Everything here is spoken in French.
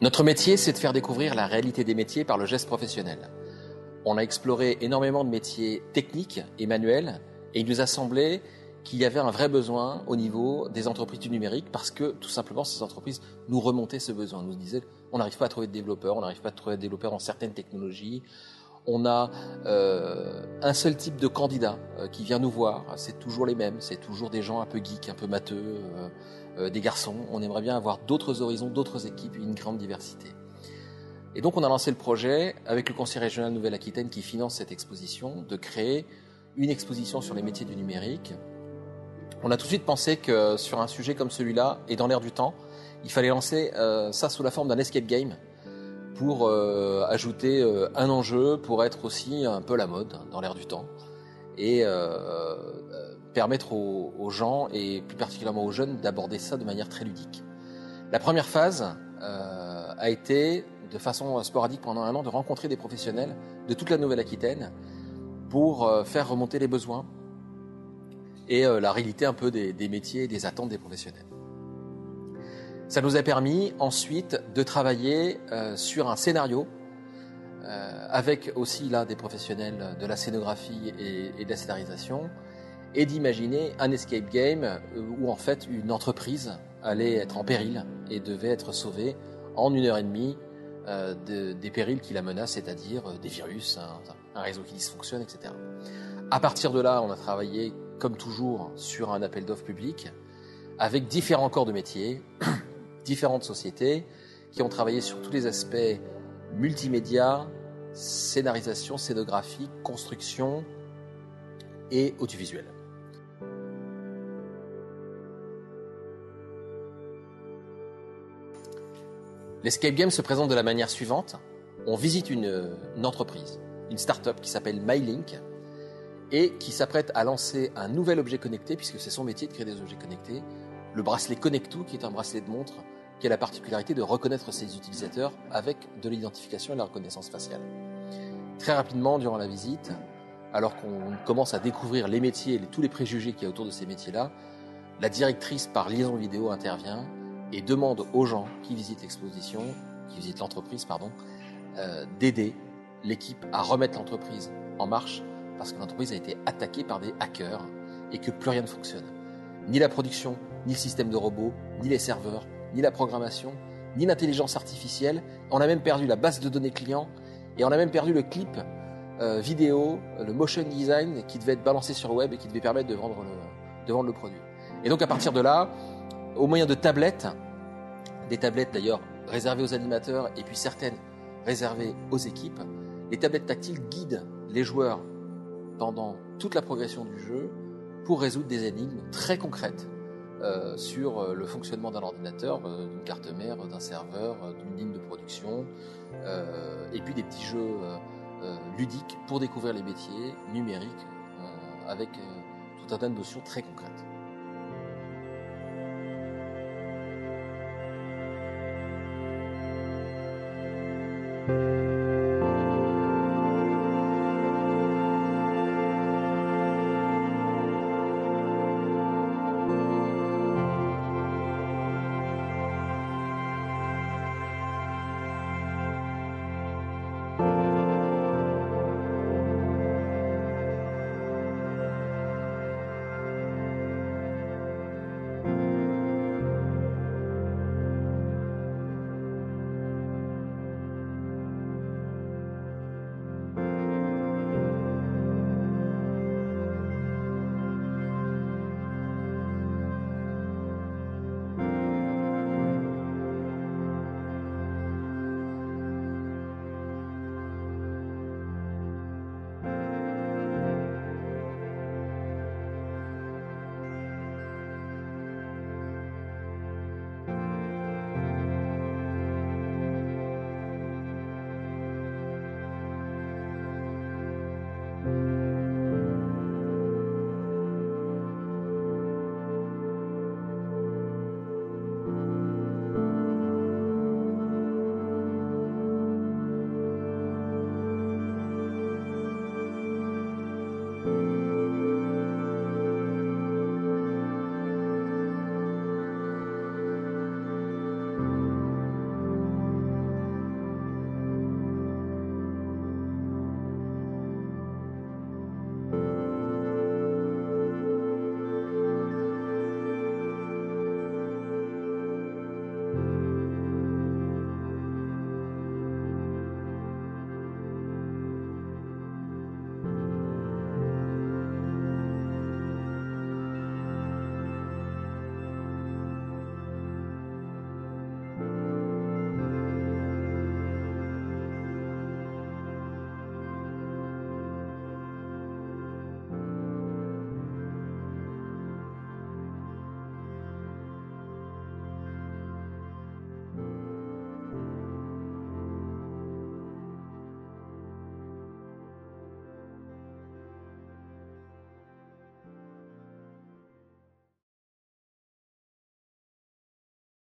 Notre métier, c'est de faire découvrir la réalité des métiers par le geste professionnel. On a exploré énormément de métiers techniques et manuels et il nous a semblé qu'il y avait un vrai besoin au niveau des entreprises du numérique parce que tout simplement ces entreprises nous remontaient ce besoin, nous disaient on n'arrive pas à trouver de développeurs, on n'arrive pas à trouver de développeurs dans certaines technologies. On a un seul type de candidat qui vient nous voir, c'est toujours les mêmes, c'est toujours des gens un peu geeks, un peu matheux, des garçons. On aimerait bien avoir d'autres horizons, d'autres équipes, une grande diversité. Et donc on a lancé le projet avec le Conseil régional Nouvelle-Aquitaine qui finance cette exposition, de créer une exposition sur les métiers du numérique. On a tout de suite pensé que sur un sujet comme celui-là, et dans l'air du temps, il fallait lancer ça sous la forme d'un escape game pour ajouter un enjeu, pour être aussi un peu la mode dans l'air du temps et permettre aux gens et plus particulièrement aux jeunes d'aborder ça de manière très ludique. La première phase a été de façon sporadique pendant 1 an de rencontrer des professionnels de toute la Nouvelle-Aquitaine pour faire remonter les besoins et la réalité un peu des métiers et des attentes des professionnels. Ça nous a permis ensuite de travailler sur un scénario avec aussi là des professionnels de la scénographie et de la scénarisation et d'imaginer un escape game où en fait une entreprise allait être en péril et devait être sauvée en 1h30 des périls qui la menacent, c'est-à-dire des virus, un réseau qui dysfonctionne, etc. À partir de là, on a travaillé comme toujours sur un appel d'offres public avec différents corps de métier, différentes sociétés qui ont travaillé sur tous les aspects multimédia, scénarisation, scénographie, construction et audiovisuel. L'escape game se présente de la manière suivante. On visite une entreprise, une start-up qui s'appelle MyLink et qui s'apprête à lancer un nouvel objet connecté, puisque c'est son métier de créer des objets connectés, le bracelet Connect2, qui est un bracelet de montre qui a la particularité de reconnaître ses utilisateurs avec de l'identification et de la reconnaissance faciale. Très rapidement, durant la visite, alors qu'on commence à découvrir les métiers et tous les préjugés qu'il y a autour de ces métiers-là, la directrice par liaison vidéo intervient et demande aux gens qui visitent l'exposition, qui visitent l'entreprise, d'aider l'équipe à remettre l'entreprise en marche parce que l'entreprise a été attaquée par des hackers et que plus rien ne fonctionne. Ni la production, ni le système de robots, ni les serveurs, ni la programmation, ni l'intelligence artificielle. On a même perdu la base de données client et on a même perdu le clip vidéo, le motion design qui devait être balancé sur le web et qui devait permettre de vendre le produit. Et donc à partir de là, au moyen de tablettes, des tablettes d'ailleurs réservées aux animateurs et puis certaines réservées aux équipes, les tablettes tactiles guident les joueurs pendant toute la progression du jeu pour résoudre des énigmes très concrètes sur le fonctionnement d'un ordinateur, d'une carte mère, d'un serveur, d'une ligne de production, et puis des petits jeux ludiques pour découvrir les métiers numériques avec tout un tas de notions très concrètes.